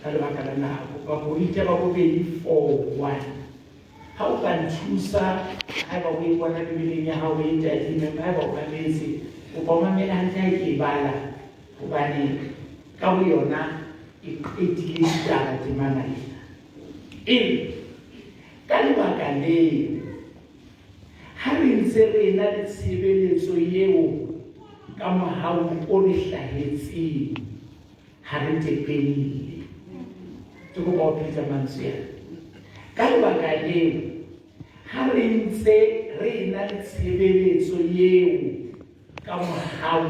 ka lebaka la nako ba go ite ba go be 4:1 ha o ka nthusa ha ba o e bona Bibileng ya hao e tadime ha ba o mametse o ba mamela hantle ha ke bala hobane ka ho yona e qetile ditaba tse mangata ka lebaka leo ha re ntse re na le tshebeletso eo ka mohau o re hlahetseng ha re tepelile ke go ba pheta mantswe ka lebaka leo ha re ntse re na le tshebeletso eo ka mohau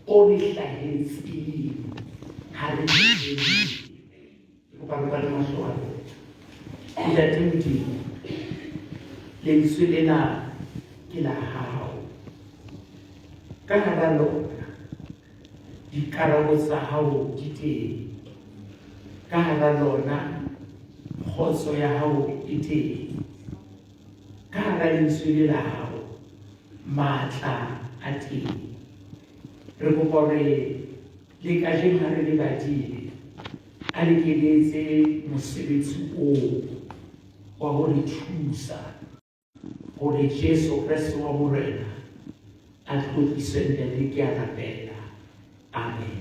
o re hlahetseng ha re tepelile go ba le mahlo a ntate Modimo lentswe lena ke la hao ka hara lona dikarabo tsa hao di teng ka hara lona kgotso ya hao e teng ka hara lentswe la hao matla a teng re kopa hore le kajeno ha re le badile a le keletse mosebetsi oo wa ho re thusa hore Jesu Kristo wa morena a tlhodisende le ke a rapela. Amen.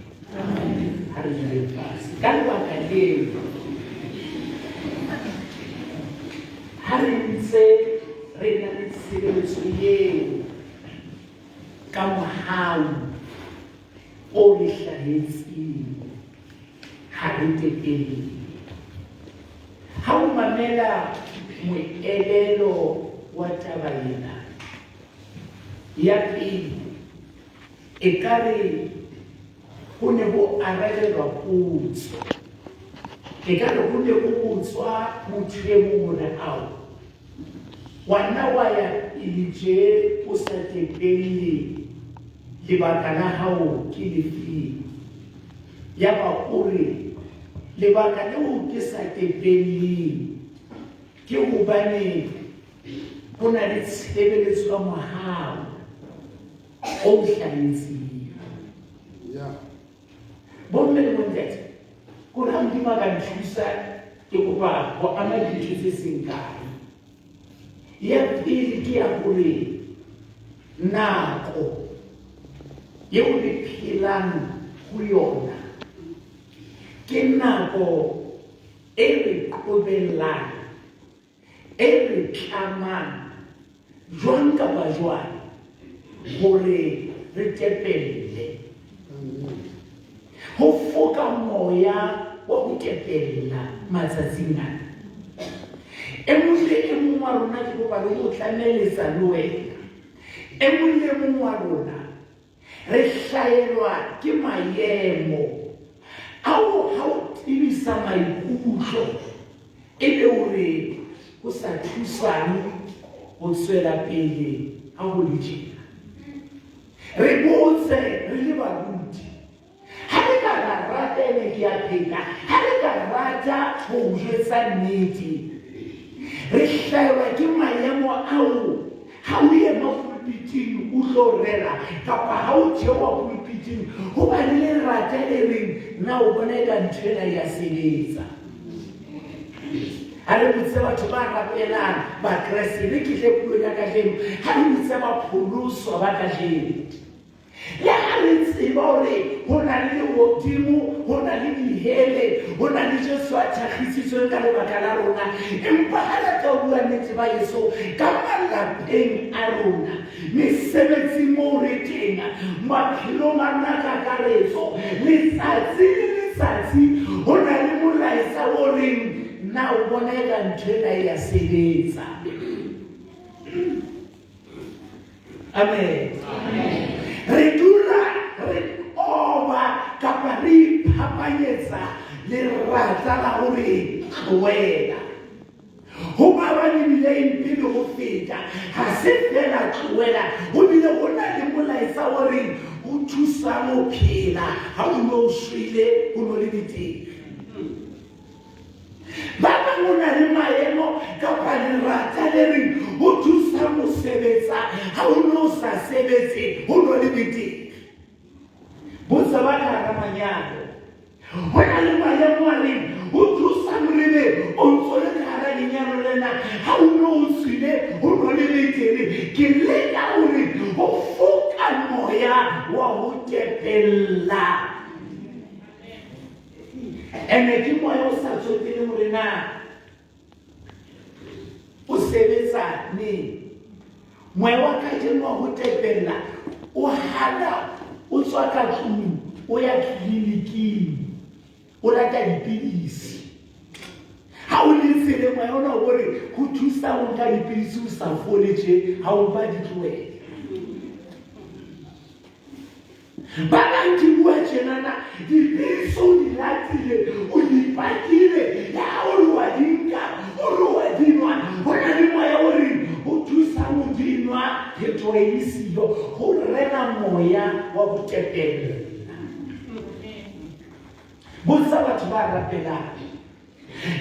Ha re dule fatshe ka lebaka leo ha re ntse re na le tshebeletso eo ka mohau o re hlahetseng ha re tepelile ha o mamela moelelo wa taba ena ya pele e ka re go ne go arabelwa potso e ka re go ne go botswa motho e mongwe ao wana wa ya ilije o sa tepelile lebaka la hao ke lefeng ya ba o re lebaka leo ke sa tepelile ke hobane go na le tshebeletso ya mohau o hlahetseng bomme le bontate ko ra Modimo ka nthusa ke kopa go ama dintho tse seng kae ya pele ke ya gore nako yeo re phelang go yona ke nako e re qobellang e re tlamang jwang kapa jwang gore re tepelle ho foka moya wa ho tepella matsatsing ana e mong le e mong wa rona ke go ba le go tlameletsa le wena e mong le mong wa rona re hlaelwa ke maemo ao ha o tibisa maikutlo e be hore o sa thusang go tswela pele ha go le tjena re botse re le baruti ha re ka rata ene ke a phela ha re ka rata go jwetsa nnete re hlaelwa ke maemo ao ha o ema pulpiting o tlo rera kapa ha o theoha pulpiting ho ba le lerata le reng na o bona eka ntho ena ya sebetsa ha re botse batho ba rapelang ba Kreste le ke tle puo ya kajeno ha re botse ba pholoswa ba kajeno le ha re tseba hore ho na le hodimo ho na le dihele ho na le Jesu a tlhagisitsweng ka lebaka la rona empa ha re ka bua nnete ba Yeso ka malapeng a rona mesebetsing moo re teng maphelong a rona ka kakaretso letsatsi le letsatsi ho na le molaetsa o reng na o bona eka ntho ena ya sebetsa. Amen. Re dula re oba kapa re iphapanyetsa lerata la hore tlohela ho ba ba lebile pele go feta ha se fela tlohela ho bile go na le molaetsa o reng o thusa mo phela ha o no shwele o no le diteng ba bang na le maemo kapa lerata le reng o thusa mo sebetsa ha o no sa sebetse o no le diteng botsa ba ka ramanyana ho na le maemo a reng ha o no tswile o no le betere ke leka hore o foka moya wa ho tepella ene ke moya o sa tsotile hore na o sebetsa ne moya wa ka ke wa ho tepella o hana o tswa ka tlung o ya tleliniking o lata dipidisi ha o le tsele moya ona hore ho thusa ho nka dipidisi o sa foletse ha o ba di tloela ba bang ke bua tjenana dipidisi o di latile o di pakile ya o lo wa dinka o lo wa dinwa ho na le moya hore ho thusa ho dinwa phetho e isiyo ho rena moya wa ho tepella botsa batho ba rapelang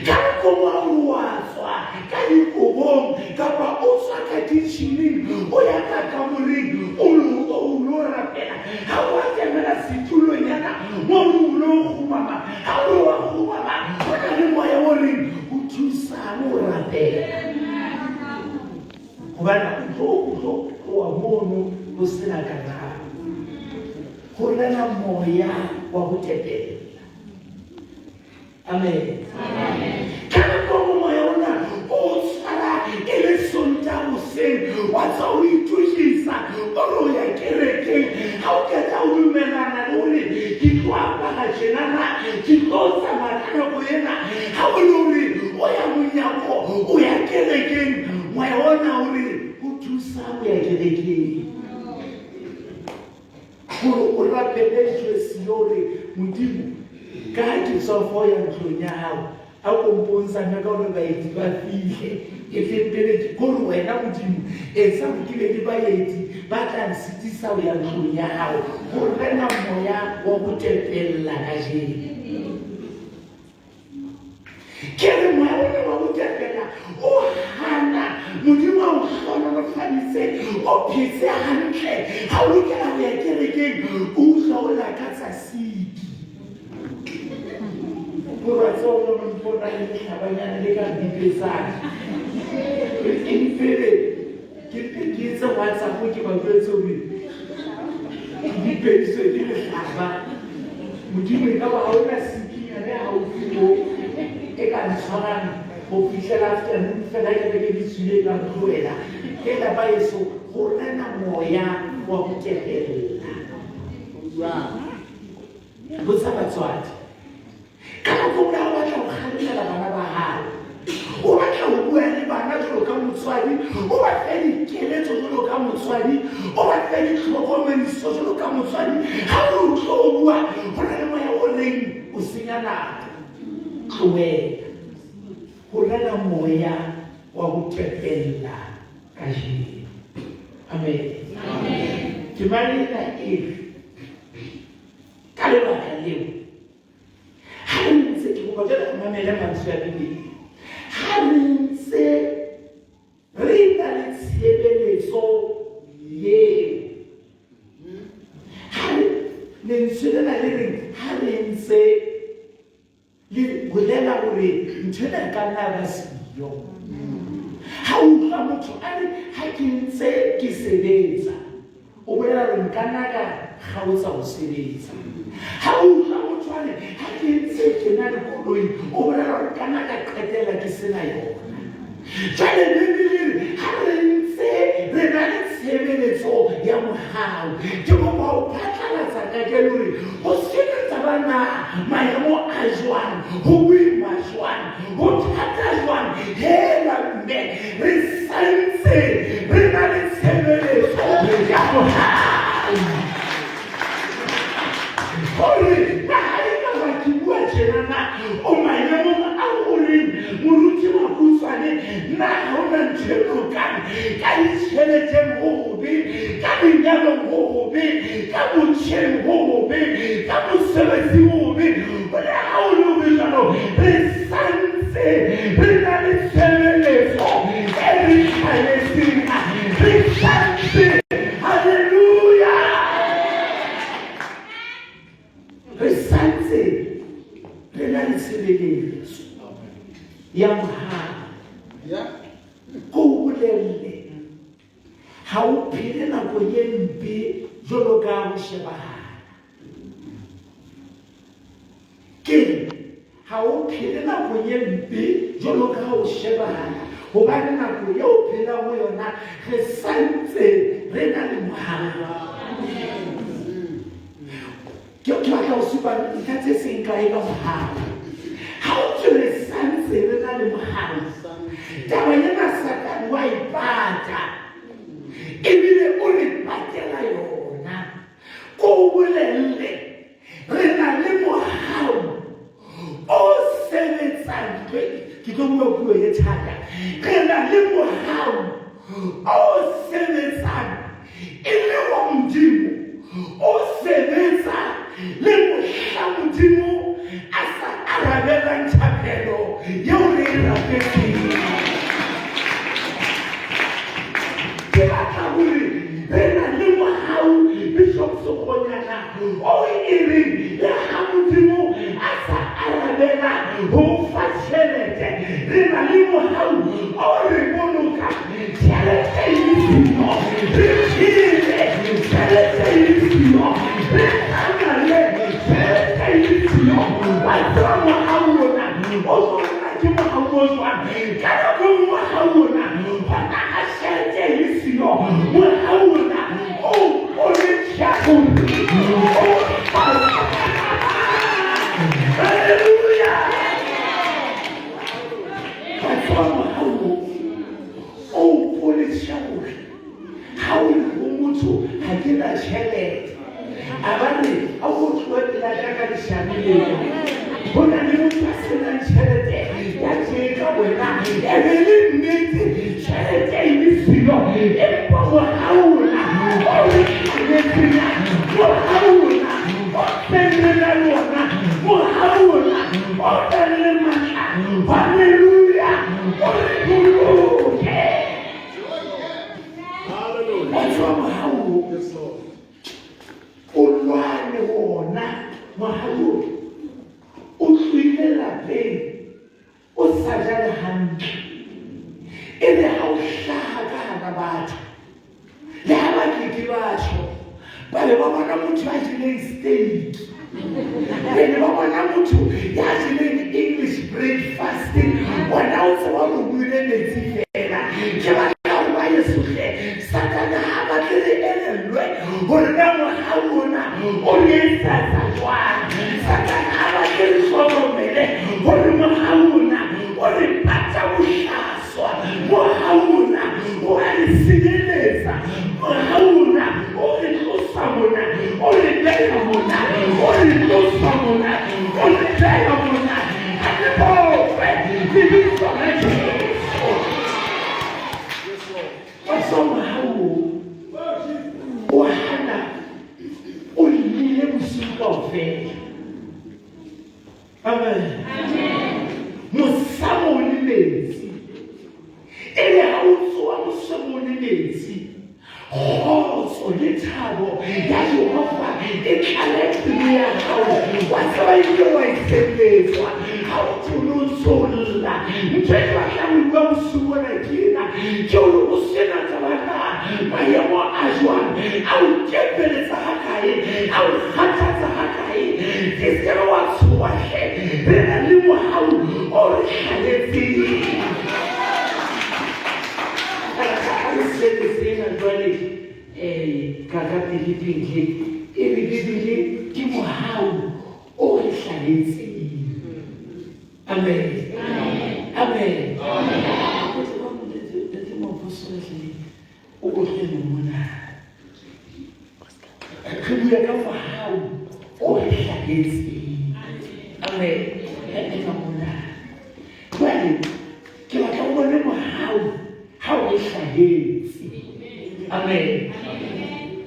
ka komo wa tswa ka dikobong kapa o tswa ka ditšhining o ya ka kamoreng o lo rapela ha o atemela setulonyana mo o lo khumama ha o wa khumama o na le moya o reng o thusa mo rapela hobane o wa mono o sena kana ho rena moya wa ho tepela amen kana komo moya ona o tsara ele sonta hoseng wa tsa o itushisa o ya kerekeng ha o ka tsa o dumelana le hore ke tloa ka tjenana ke tlo tsamaya go yena ha o le hore o ya monyako o ya kerekeng moya ona hore o thusa o ya kerekeng o rapele Jesu hore modimo ka ke tswa fo ya ntlong ya hao a kompontsa ka hore baeti ba fihle e fepele gore wena modimo etsa bokile di baeti ba tla nsitisa ho ya ntlong ya hao ho rena moya wa ho tepella ka jeno ke re moya wa ho tepella o hana modimo wa o hlonolofaditse o phetse hantle ha o lokela ho ya kerekeng o utlwa o lakatsa siki Corazón non può dare la bagnare le gambe pesate. In fede, che se WhatsApp che va preso lì. Di penso di fare. Modimo e kaba hauna sikia ne haufiwo e ka ntshwarana go fitlhela afternoon fela ke be ke ditswile ka tloela ke la ba eso go rena moya wa go tepella botsa batswadi kana go la batla go kgalela bana ba hao o batla go bua le bana jalo ka motswadi o ba fedi keletso jalo ka motswadi o ba fedi tlhokomediso jalo ka motswadi ha o tlo bua go na le moya o reng o senya nako tloela go rena moya wa go tepella ka jeno amen ke malela ka lebaka leo ha re ntse ke go batla go mamela mantswe a Bibele ha re ntse re na le tshebeletso eo ha le ntse le na le reng ha re ntse le bolela gore ntshela ka nna ba siyo ha o tla motho a re ha ke ntse ke sebetsa o bolela gore nka naka ga o tsa go sebetsa ha o tla motho a re ha ke ntse ke na le koloi o bolela gore ka naka qetela ke sena yona jale le ha re ntse re na le tshebeletso ya mohau ke go ba o phatlalatsa ka ke lore go sebetsa bana maemo a jwang go boima jwang go thata jwang hela mme re santse re na le tshebeletso ya mohau gore na ha e ka ba ke bua tjenana o maemo a gore moruti Makutsoane na ha o na ntshelo ka ditšhelete mo gobe ka lenyalong mo gobe ka botšheng mo gobe ka mosebetsi mo gobe gore ha o le gobe jalo re santse re na le tshebeletso e re tshwanetseng re santse halleluja re santse re na le tshebeletso ya mohau Go bolelle. Ha o phele nako ye mpe jwalo ka ho shebahala. Ke ha o phele nako ye mpe jwalo ka ho shebahala. Hobane nako ye o phelang ho yona re santse re na le mohala. Ke batla ho supa ntlha tse seng kae ka mohala. Ha o tswele santse re na le mohala. Taba ena Satane wa ipata. Ebile o re patela yona. Ko bolelle re na le mohala o sebetsang. Ke tlo bua puo e thata. Re na le mohala o sebetsang e le wa Modimo. O sebetsa le Modimo a sa arabelang thapelo yeo re e rapetseng. Ke batla hore re na le mohau Bishop Sokonyana o e reng le ha Modimo a sa arabela ho fa tjhelete. Re na le mohau o re boloka tjhelete e le sino. Re phele tjhelete e le sino. Re tsamale tjhelete e le sino. Wa tseba mohau ona o tsona ke mohau o jwang. Ka nako mohau ona hona ha tjhelete e le sino. Mohau ona o le tjhakuri. Hallelujah. That's why mohau o le tjhakuri. Ha o le motho ha ke na tjhelete. Abane a go tloetela ka dishamile. Bona le motho a sena tjhelete ya tjeka wena. Ebe le nnete tjhelete e le silo. Empa mohaona o re tjhelete. Mohaona o tsenela lona. Mohaona o tsenele matla. Hallelujah. O re boloke. That's why mohau o lwane wona. Mohau o tlile lapeng o sa jale hantle. Ebe ha o hlaha ka hara batho. Le ha ba ke batho ba be ba bona motho a jeleng steak. Be ba bona motho ya jeleng English breakfast. Wena o tseba mo buile metsi fela. Ke batla ho ba Yesuhle. Satana ha ba tle elelwe hore na mohau ona o le etsa jwang. Satana ha ba tle hlokomele hore mohau ona o le pata bohlaswa. Mohau ona o a le sireletsa. Mohau ona o le tlosa mona. O le beha mona. O le tlosa mona. O le beha mona. Ha le bofe lebitso la Jesu. Watsa mohau o hana o lile bosiu kaofela. Amen. Mosamo le metsi. Ebe ha o tsoa mosamo le metsi. Kgotso le thabo ya Jehova e tlale ya hao. Wa tseba ile wa itsebetswa. Ha o tsonosolla. Ntho e batlang bua bosiu bona kena. Ke o sena tabana. Maemo a jwang. A o kepeletsa ha kae. A o kgathatsa ha kae. Ke se wa tsoa he. Re na le mohau o re hlaletseng. Kaka Philippine e re bibele ke mohau o re hlaletseng. Amen. Amen. Let's mo apostole o go tlele mona. Re bua ka mohau o re hlaletseng. Amen. Ena mona. Jwale ke batla o bone mohau ha o hlahetse. Amen.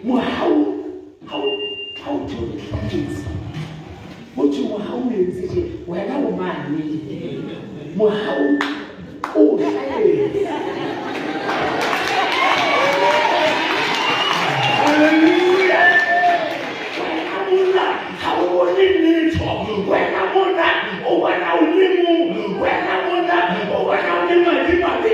Mohau ha o hlahetse. Motho mohau o entse wena o mane. Mohau o hlahetse. Hallelujah. Wena mona ha o bone letho. Wena mona o bona o le mo. Wena mona o bona o le madimabe.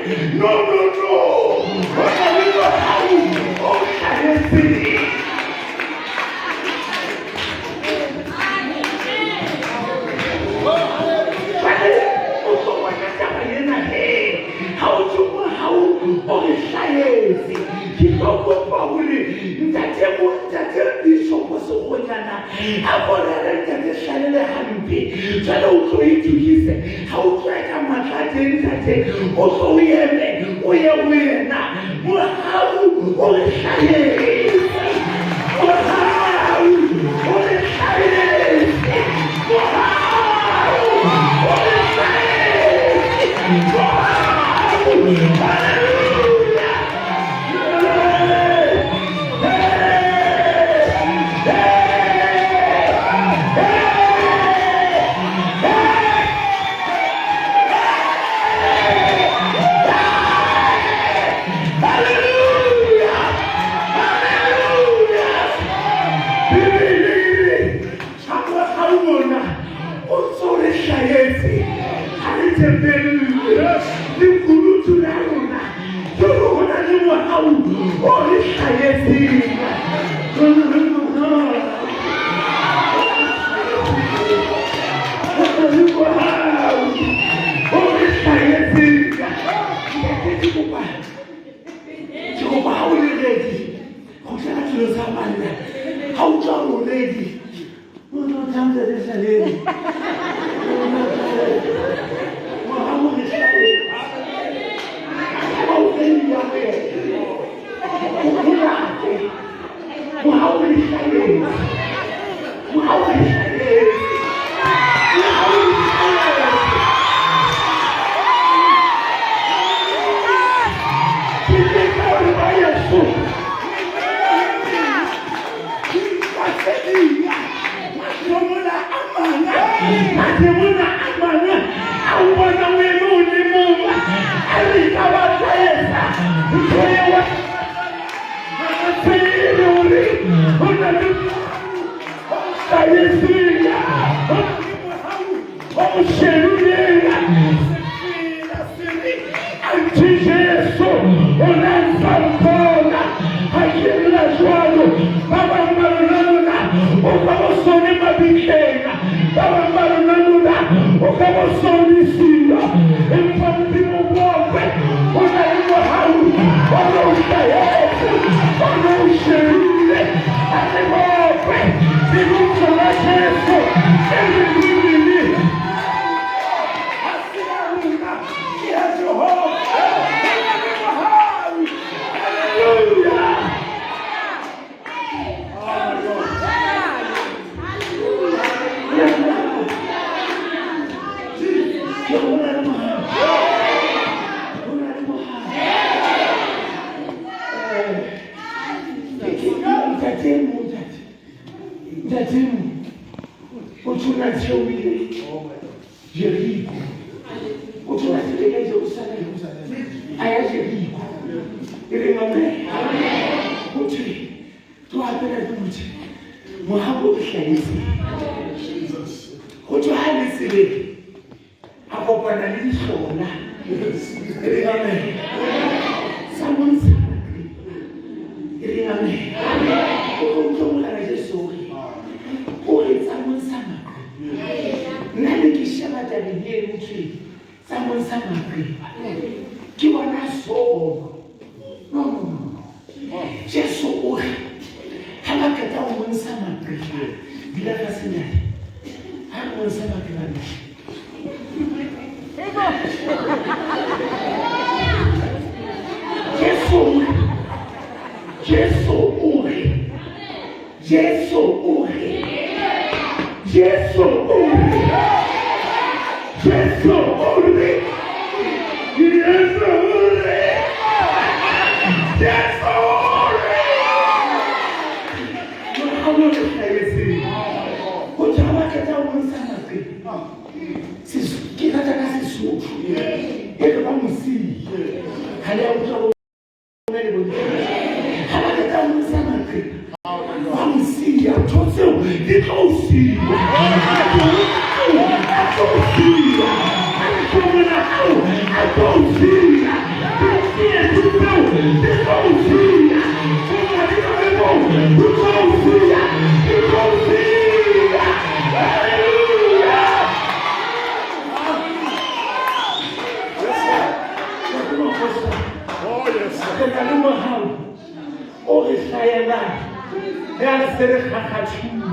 se re kgakgathile.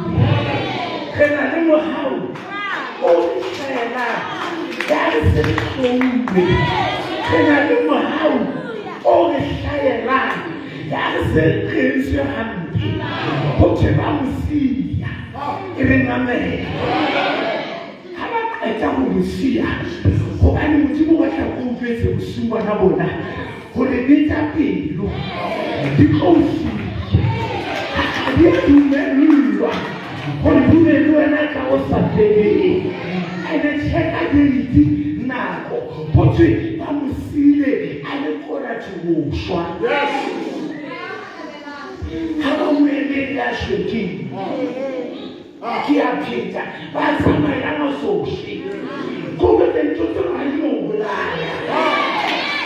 Re na le mohau o re hlahela ya re se re hloile. Re na le mohau o re hlahelang ya re se re kgeiswe hampe. Ho ke ba mosia e re mamela. Ha ba qeta ho mosia hobane Modimo wa tla go utlwetse bosiu bona bona hore di tla pelo di tlosi ha di dumelwa hore di le wena ka o sa fele ene cheka diti nako potse ba mosile a le kora tshoswa ha ba mo emela shwekeng ki a pheta ba tsamaya mo soshi come te tutto la nuvolaya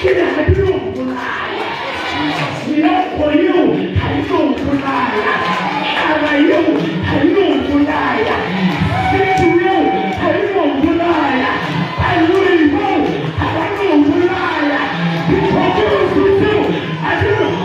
che la nuvolaya io poi io hai nuvolaya ara io hai nuvolaya se tu io hai nuvolaya ai lui mo ara nuvolaya di poco tutto arrivo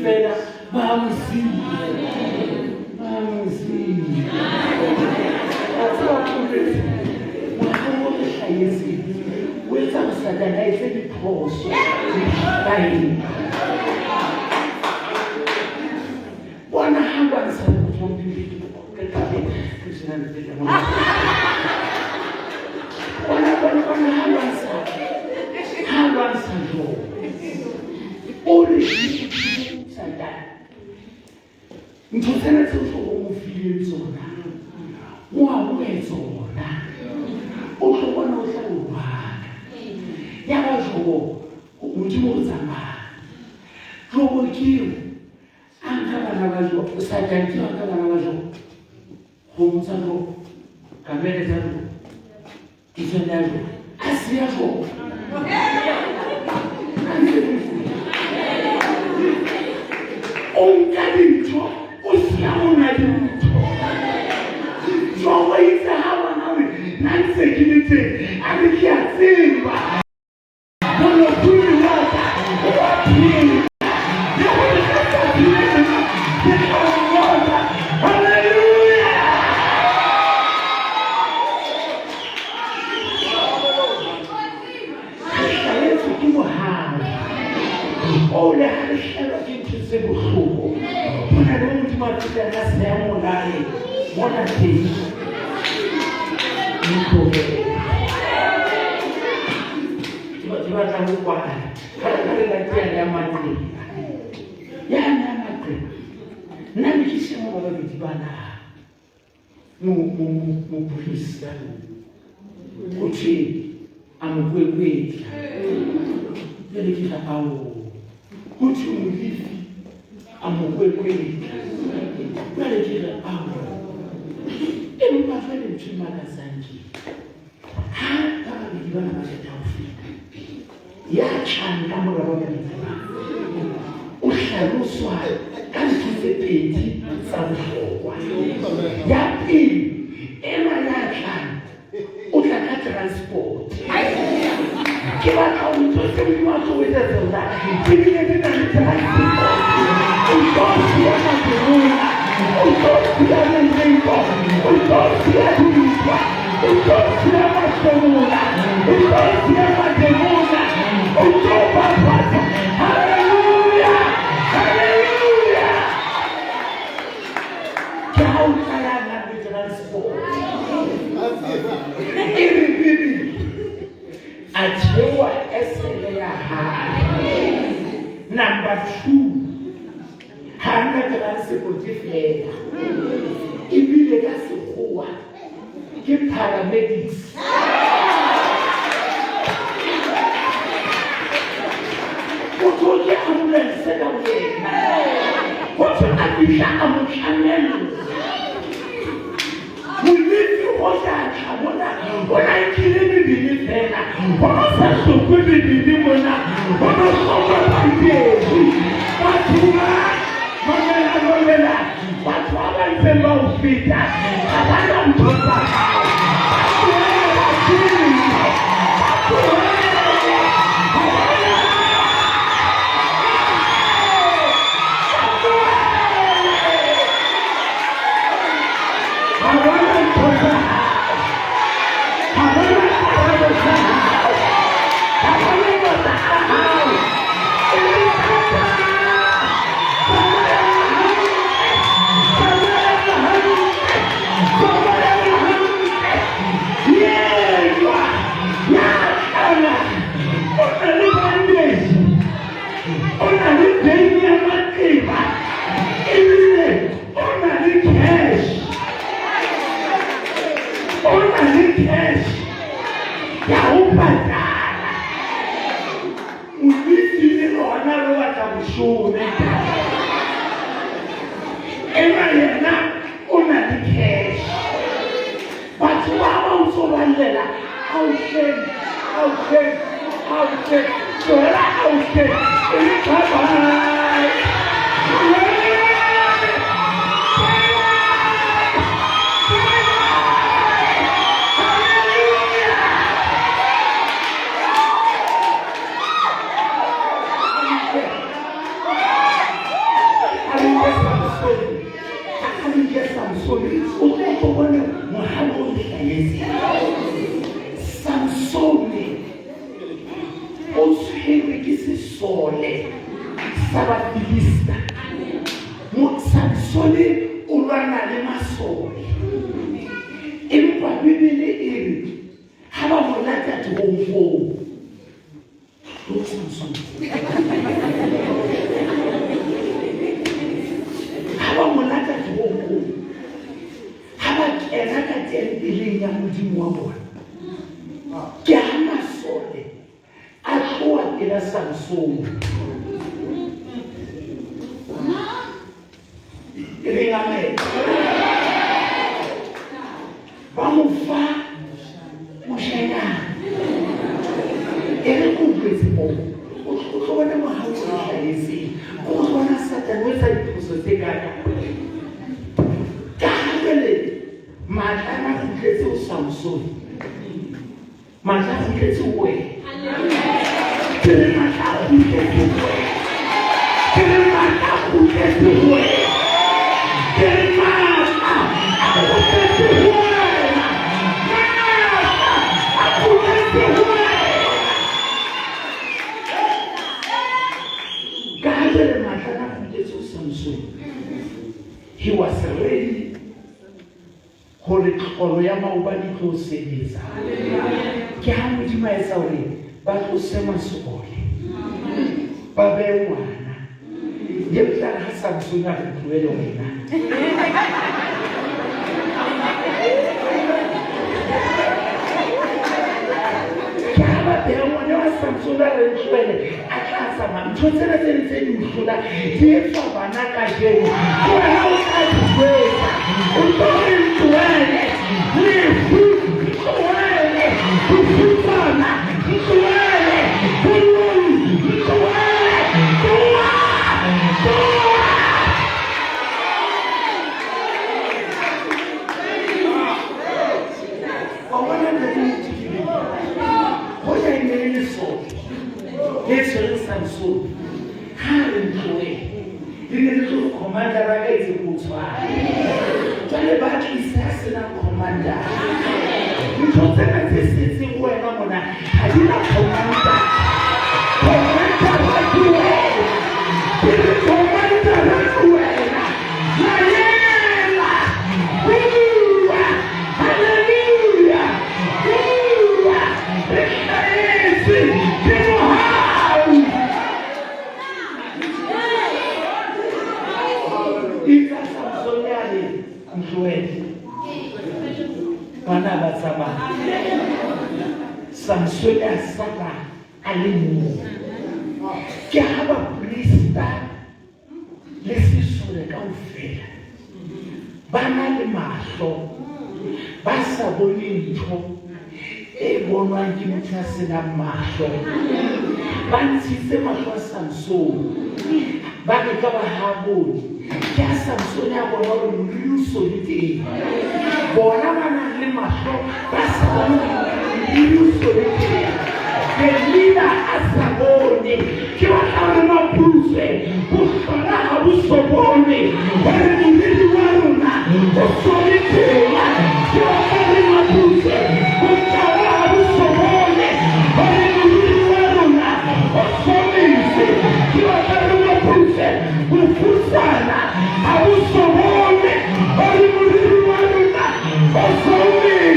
fela bamsi wetsa mosatana e tse diphoso baeng bona ha bansa ha jo ore satana ntho tsena tse o fileng tsona o a bue tsona o tlo bona o tla utlwa ya ba Jobo modimo o tsamaya Jobo ke anka bana ba Jobo satana ke anka bana ba Jobo go motsa Jobo kamele tsa Jobo ke tsena Jobo asiya Jobo on ka dintho o sia ona dintho Jobo itse ha bana we na ntse ke le teng a re ke a tseba bona puli waka wa pili ya ho le ka pili ke ka hallelujah Yesu ke mohana o le ha le shela ke ntse bohloko bona le motho ma tsela ka se ya molale bona teng Diba tla mo kwa ka le la tia ya matri ya na matri nna ke se mo ba di bana mo police ya o tshi amkwekwe le ke tla pawo o tshi mo lifi amkwekwe le ke tla pawo empa fa le tshima ka sanki ha ka di bana ba tla ya chanda mo ba ba o hlaloswa ka ntho tse pedi tsa bohlokwa ya pele ena ya tlang o tla ka transport ke ba ka o ntse se mo tlo wetsa tsona ke bile ke na le transport o tlo ya ka tsona o tlo ya le nko o tlo ya duwa o tlo ya ma tsona o tlo ya ma demona o tlo ba hallelujah hallelujah kau kaya na di transport ini ajewa esele ya number 2 hana transport fela ibile ka sekgowa ke paramedics Otoje ambulance ka wena. Oto abisha amuchanelo. Mulisi oja chabona. Ona ikile ni bini fena. Ona saso kwebe bini mona. Ona soba pide. Watuma. Mamela. Watu abaisema ufita. Abana mtosa. tshwerwe ke sesole sa Bafilista. Samsone o lwana le masole. Empa Bibele e re ha ba mo lata toropong. Ha ba mo lata toropong. Ha ba kena ka tempeleng ya Modimo wa bona. Ke ha masole a tloha pela Samsone. Vamos fa moshanyana ere go botse mo o bona mo ha o tlhaetse o bona Satan o etsa diphoso tse kana ka gele matla a tletse o Samson matla a tletse o we ke matla a tletse o we ke matla a tletse o we He was ready for the Koyama Ubani to say this. Can we do my sorry? But was Seman Sopoli. Babewana. Yet that has some sooner than Kuelowina. Kaba, there was some sooner than Kuelowina. Some children say you should have here for Banaka Jay. Go out and pray. We're going to end it. We're going to end it. We're going to end it. We're going to end it. I want to give you what I mean is so. Yes, Samson. How you little commander is a good one. Tell about his assassin commander. You don't have this thing where I'm on. I did not commander. Commander, what you are? Did the commander what you are? Samson asaba alimu. Ke haba prista lesi sore ka ufela. Bana le mahlo. Ba sa bone ntho e bonwang ke motho a sena mahlo. Ba ntshitse mahlo a Samson. Ba ke ka ba ha bone. Ke a Samson ya bona hore moluso le teng. Bona bana le mahlo ba sa bone. You so the leader Asabone, Kiwakama Puse, Pusana Abusobone, when you really want to Solitaire, Kiwakama Puse, Pusana Abusobone, when you really want to Solitaire, Kiwakama Puse, Pusana Abusobone, when you really want to Solitaire,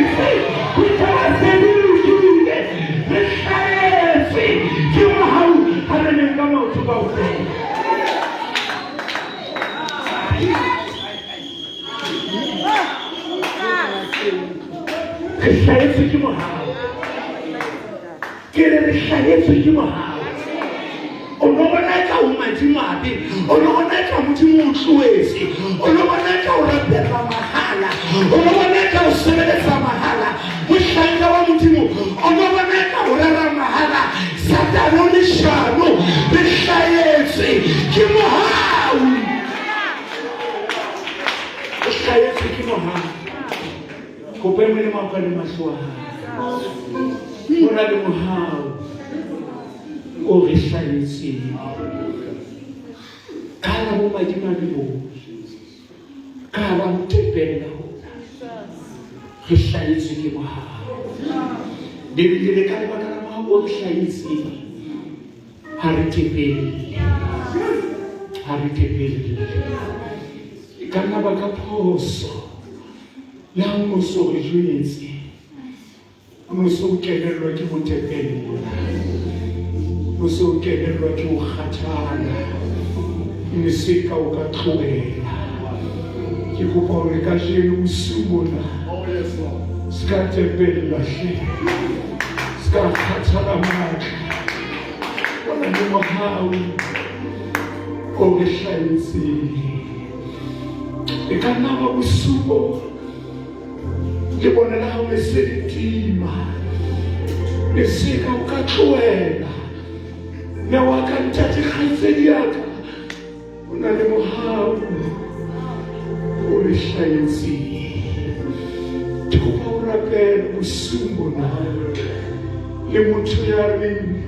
Shayetsu ki mohao. Kere shayetsu ki mohao. Onobona ka umadimo abe. Onobona ka modimo o tloetse. Onobona ka o rapela mahala. Onobona ka o sebeletsa mahala. Mohlanga wa modimo. Onobona ka o rara mahala. Satano le shano le shayetsu ki mohao. Shayetsu ki mohao. Kopemele makale maswa. Ona le mohao. O reshayetsi. Kala mo madima le bo. Kala mtepela hona. Reshayetsi ke mohao. Debile kala bana mahao o reshayetsi. ha re tepele e ka nna ba ka phoso le ha o so re jwetse o so o kenelwa ke ho tepela o so o kenelwa ke ho kgathala mme se ka o ka tlohela ke kopa hore ka jeno bosiu bona ska tepela hle ska kgathala matla ona le mohau o re hlahetseng e ka nna ba bosupo le bona la hao le se tima le se ka o ka tlohela le wa ka ntate kgaitsedi ya ka o na le mohau o re hlahetseng ke kopa o rapela bosiu bona le motho ya reng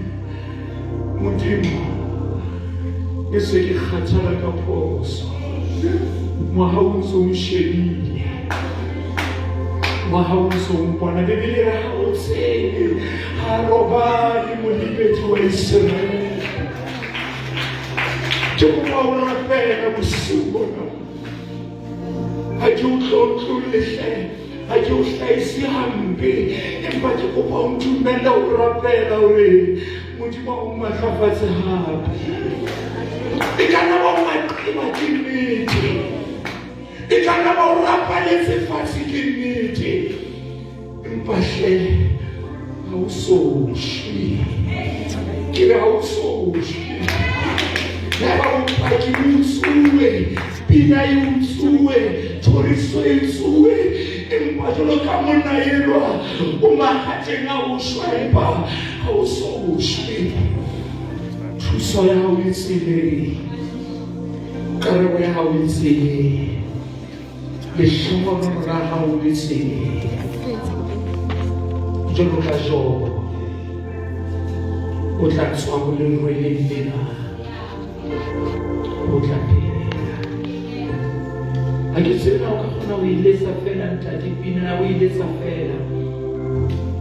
Modimo ke se ke kgathala ka phoso mohau o ntso o shebile mohau o ntso o mpona bebele ya hao tsene ha robale molebedi wa Israele ke kopa o rapela bosiu bona ha ke o tlotlolle ha ke o hlahise hampe empa ke kopa o ntumella o rapela hore Modimo o matlafatse hape e ka nna ba o maqeba ke nnete e ka nna ba o rapaletse fatshe ke nnete empa hle ha o so shwe ke re ha o so shwe le ba o paki o utsuwe pina e utsuwe thoriso e utsuwe empa jalo ka monna elwa o mahatleng a o shwa empa ha o so shwe thuso ya hao e tsele karabo ya hao e tsele lehlohonolo la hao le tsele jalo ka Jobo o tla tswa mo lerweleng lena o tla phela ha ke tseba o ka kgona ho iletsa fela ntate pina na o iletsa fela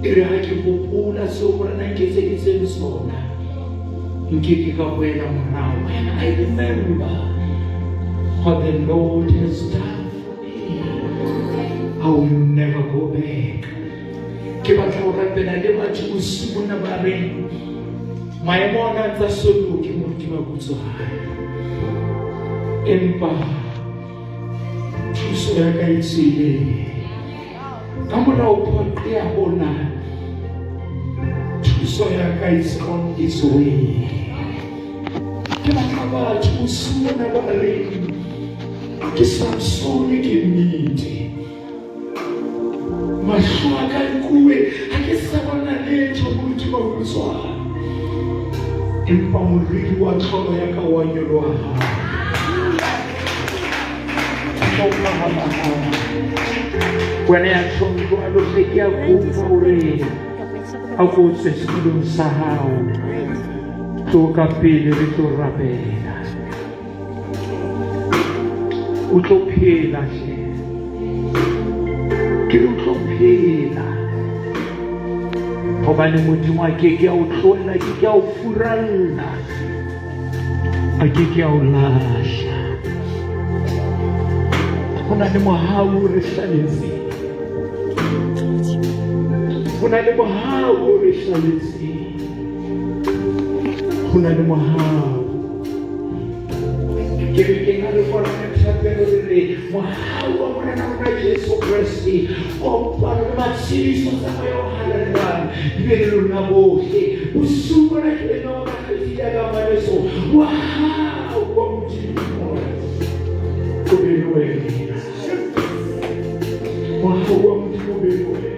e re ha ke gopola seo morena nketseditseng sona nkeke ka boela morao. When I remember what the Lord has done for me, I will never go back. Ke batla ho rapela le batho bosiu bona ba reng maemo a ntse solo ke mo ke Makutsoane empa thuso ya ka e tsile ka molao phoqe ya bona thuso ya ka is on its way. Ke batla batho bosiu bona ba reng ke Samsone ke nnete mahlo a ka nkuwe ha ke sa bona letho mo ke Makutsoane empa moriri wa tlholo ya ka wa nyoloha wena ya tlhongo a lo hle ke a kopa hore a ko tswe setulong sa hao tlo ka pele re tlo rapela o tlo phela hle ke o tlo phela hobane Modimo a ke a o tlohela ke a o furalla a ke a o lahla hona le mohau re hlaletseng hona le mohau re hlaletseng hona le mohau ke re ke na le bona thapelo re mohau wa morena wa Jesu Kriste o palo matshiso tsa yo haleluya be le lona bohle bosiu bona ke no ka khedila ka maleso wow wa Modimo o be le wena wow wa Modimo be le wena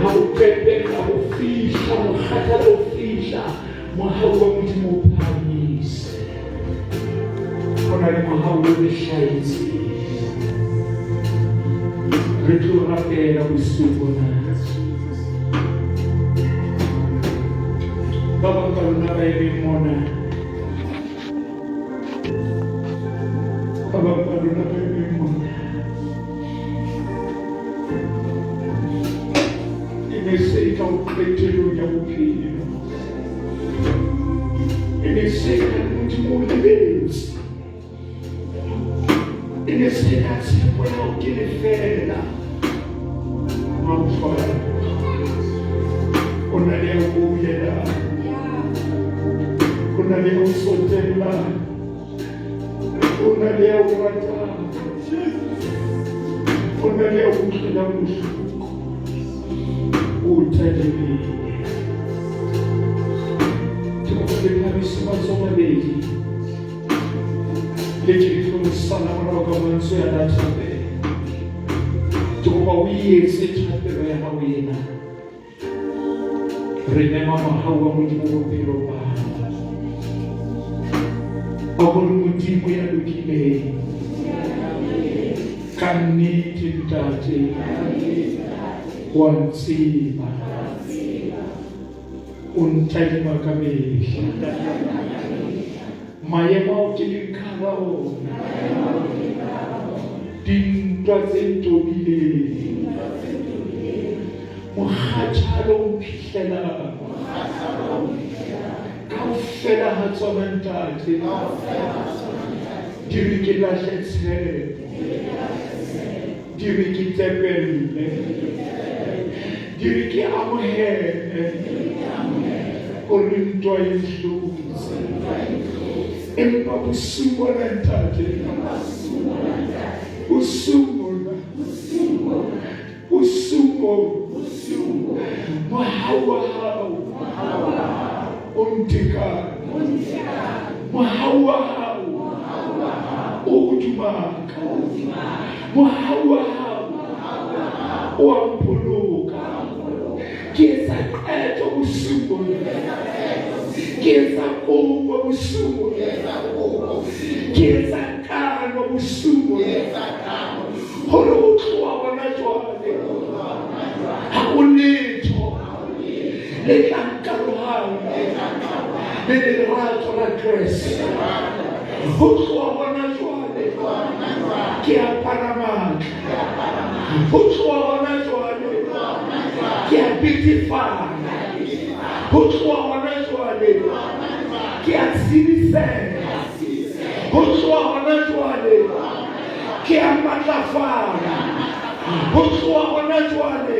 ha o pepe ka ho fihla mo khatala ho fihla mohau wa Modimo o phamise hona le mohau o le hlahetse re tlo rapela bosiu bona Baba ka lona ba ebe mona Baba ka lona ba ebe mona ine se ka o qetelo ya bophelo ne seka Modimo o lebetse, e ne seka tshepo ya hao ke lefela. Mautshwane o na le ho bulela, o na le ho sotella, o na le ho rata, o na le ho utlwela bohloko, o tadimile. Ke phahamisa matsoho a mabedi le ke ditlhodisana morao ka mantswe ya thapelo. Ke kopa o etse thapelo ya hao ena. Re mema mahao a Modimo bophelo ba hao. A hore Modimo ya lokileng, ka nnete ntate wa ntseba, o ntadima ka mehla. Maemo ao ke leng ka hara ona, dintwa tse ntobileng, mokgathalo o mphihlellang, kaofela ha tsona ntate, di re ke lahle tshepo, di re ke tepelle, di re ke amohele hore ntwa e nhlotse. Empa bosiung bona ntate, bosiung mohau wa hao o ntekane, mohau wa hao o hodumaka, mohau wa hao o a mpoloka. Ke etsa qeto bosiung bona, ke etsa kopo bosiung bona, ke etsa kano bosiung bona, hore ho tloha hona jwale ha ho letho le tla nkarohanya le lerato la Kreste. Ho tloha hona jwale ke apara matla, ho tloha hona jwale ke a betifala, ho tloha hona jwale ke a tshebisela, ho tloha hona jwale ke a matlafala, ho tloha hona jwale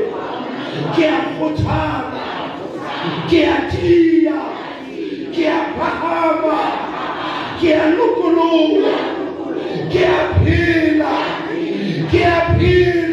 ke a kgothala, ke a tia, ke a phahama, ke a lokoloha, ke a phela, ke a phela.